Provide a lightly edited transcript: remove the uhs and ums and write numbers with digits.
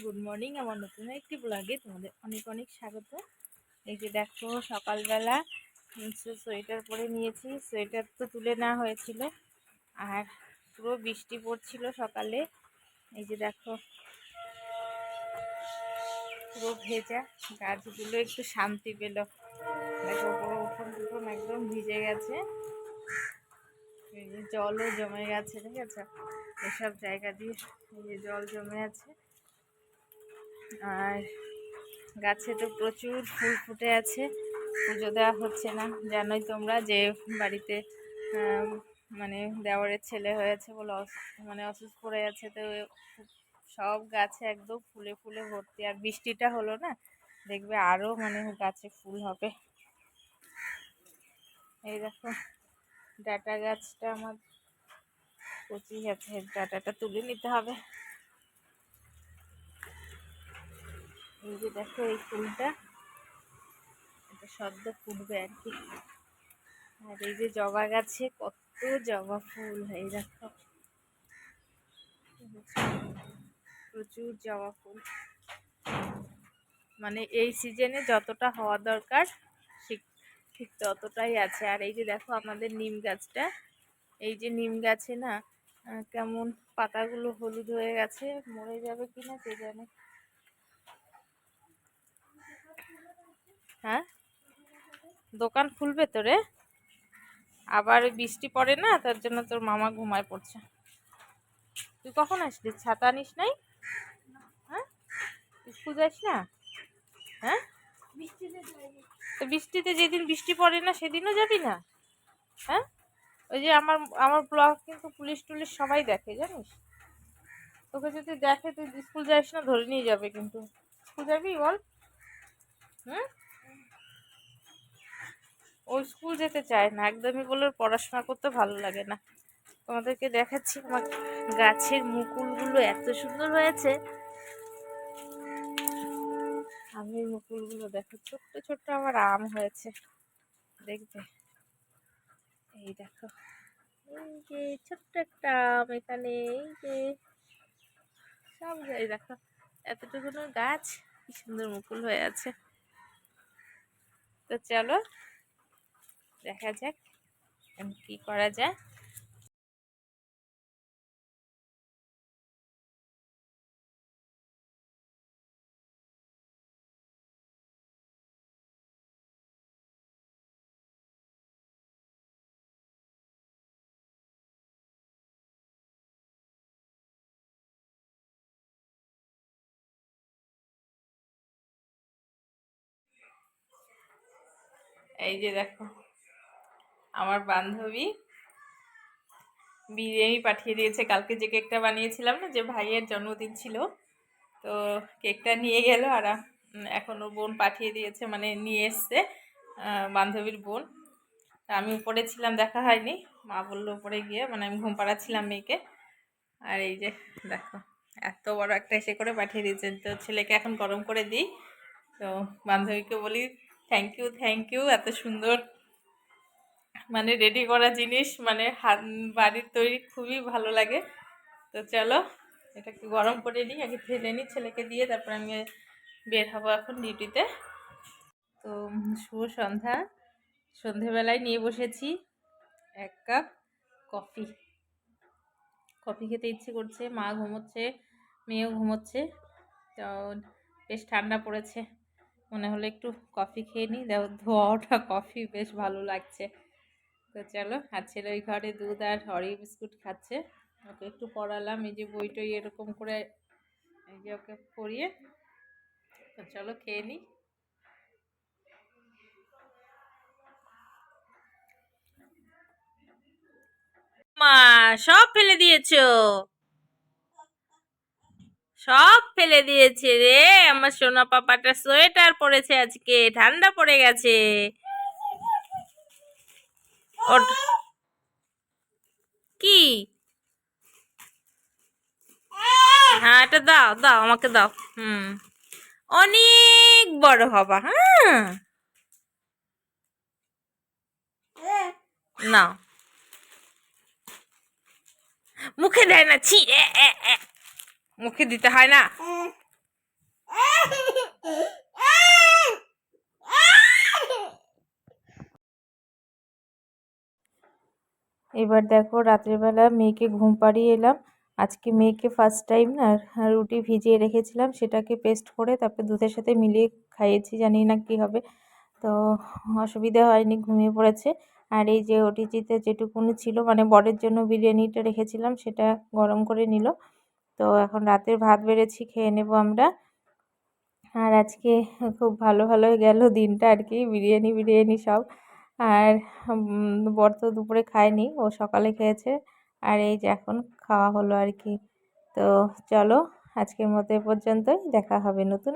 Good morning. আমার নতুন একটি ব্লগে তোমাদের অনেক অনেক স্বাগত। এই যে দেখো সকালবেলা সোয়েটার পরে নিয়েছি। সোয়েটার তো তুলে নেওয়া হয়েছিল আর পুরো বৃষ্টি পড়ছিল সকালে। এই যে দেখো পুরো ভেজা, গাছগুলো একটু শান্তি পেল। দেখো পুরো উঠোন টুঠোন একদম ভিজে গেছে, এই যে জলও জমে গেছে, ঠিক আছে? এসব জায়গা দিয়ে এই যে জল জমে আছে। আর গাছে তো প্রচুর ফুল ফুটে আছে, পুজো দেওয়া হচ্ছে না। জানোই তোমরা যে বাড়িতে মানে দেওয়ারের ছেলে হয়েছে বলে মানে অসুস্থ পড়ে আছে, তো সব গাছে একদম ফুলে ফুলে ভর্তি। আর বৃষ্টিটা হলো না, দেখবে আরো মানে গাছে ফুল হবে। এই দেখো ডাটা গাছটা আমার কচি আছে, ডাটাটা তুলে নিতে হবে। এই যে দেখো এই ফুলটা, এটা সদ্য ফুটবে আর কি। আর এই যে জবা গাছে কত জবা ফুল, এই দেখো প্রচুর জবা ফুল। মানে এই সিজনে যতটা হওয়া দরকার ঠিক ঠিক ততটাই আছে। আর এই যে দেখো আমাদের নিম গাছটা, এই যে নিম গাছে না কেমন পাতাগুলো হলুদ হয়ে গেছে, মরে যাবে কিনা কে জানে। হ্যাঁ, দোকান খুলবে তো রে, আবার বৃষ্টি পড়ে না, তার জন্য তোর মামা ঘুমায় পড়ছে। তুই কখন আসলি? ছাতা আনিস নাই? হ্যাঁ, স্কুল যাস না? হ্যাঁ, তো বৃষ্টিতে যেদিন বৃষ্টি পড়ে না সেদিনও যাবি না? হ্যাঁ, ওই যে আমার আমার ব্লগ কিন্তু পুলিশ টুলিশ সবাই দেখে, জানিস? তোকে যদি দেখে তুই স্কুল যাস না ধরে নিয়ে যাবে কিন্তু। স্কুল যাবি বল? হুম, ও স্কুল যেতে চায় না একদমই, বলে ওর পড়াশোনা করতে ভালো লাগে না। তোমাদেরকে দেখাচ্ছি আমার গাছের মুকুলগুলো এত সুন্দর হয়েছে। আমের মুকুলগুলো দেখো, ছোট্ট ছোট্ট আমার আম হয়েছে, দেখবে? এই দেখো, এই যে ছোট্ট একটা আম এখানে, এই যে সব এই দেখো এতটুকুনো গাছ কি সুন্দর মুকুল হয়ে আছে। তো চলো দেখা যাক কি করা যায়। এই যে দেখো আমার বান্ধবী বিরিয়ানি পাঠিয়ে দিয়েছে। কালকে যে কেকটা বানিয়েছিলাম না, যে ভাইয়ের জন্মদিন ছিল, তো কেকটা নিয়ে গেল। আর এখন ওর বোন পাঠিয়ে দিয়েছে, মানে নিয়ে এসছে বান্ধবীর বোন। তা আমি উপরে ছিলাম, দেখা হয়নি। মা বললো উপরে গিয়ে, মানে আমি ঘুম পাড়াচ্ছিলাম মেয়েকে। আর এই যে দেখো এত বড় একটা এসে করে পাঠিয়ে দিয়েছেন। তো ছেলেকে এখন গরম করে দিই। তো বান্ধবীকে বলি থ্যাংক ইউ থ্যাংক ইউ, এত সুন্দর মানে রেডি করা জিনিস, মানে হাত বাড়ির তৈরি খুবই ভালো লাগে। তো চলো এটাকে গরম করে নিই, আগে ঢেলে নিই ছেলেকে দিয়ে, তারপর আমি বের হবো এখন ডিউটিতে। তো শুভ সন্ধ্যা। সন্ধেবেলায় নিয়ে বসেছি 1 কাপ কফি। কফি খেতে ইচ্ছে করছে, মা ঘুমোচ্ছে, মেয়েও ঘুমোচ্ছে। তো বেশ ঠান্ডা পড়েছে, মনে হলো একটু কফি খেয়ে নিই। দেখো ধোয়া ওঠা কফি, বেশ ভালো লাগছে। তো চলো, আর ছেলে ওই ঘরে দুধ আর হরি বিস্কুট খাচ্ছে। ওকে একটু পড়ালাম, এই যে বই টই এরকম করে এই যে ওকে পড়িয়ে। তো চলো খেয়ে নিই। মা সব ফেলে দিয়েছো? সব ফেলে দিয়েছে রে আমার সোনা পাপাটা। সোয়েটার পরেছে আজকে, ঠান্ডা পড়ে গেছে ওর। কি? হ্যাঁ, এটা দাও দাও আমাকে দাও। হুম, অনেক বড় হবা। হ্যাঁ, নাও। মুখে দেয় না, ছি, মুখে দিতে হয় না। এবার দেখো রাত্রেবেলা মেয়েকে ঘুম পাড়িয়ে এলাম। আজকে মেয়েকে ফার্স্ট টাইম না রুটি ভিজিয়ে রেখেছিলাম, সেটাকে পেস্ট করে তারপরে দুধের সাথে মিলিয়ে খাইয়েছি, জানি না কি হবে। তো অসুবিধা হয়নি, ঘুমিয়ে পড়েছে। আর এই যে ওটিজিতে যেটুকুনি ছিল মানে বরের জন্য বিরিয়ানিটা রেখেছিলাম, সেটা গরম করে নিল। তো এখন রাতের ভাত বেড়েছি, খেয়ে নেব আমরা। আর আজকে খুব ভালো ভালোই গেল দিনটা আর কি, বিরিয়ানি বিরিয়ানি সব। আর বর তো দুপুরে খায়নি, ও সকালে খেয়েছে। আর এই যে এখন খাওয়া হলো আর কি। তো চলো, আজকের মতো এ পর্যন্তই, দেখা হবে নতুন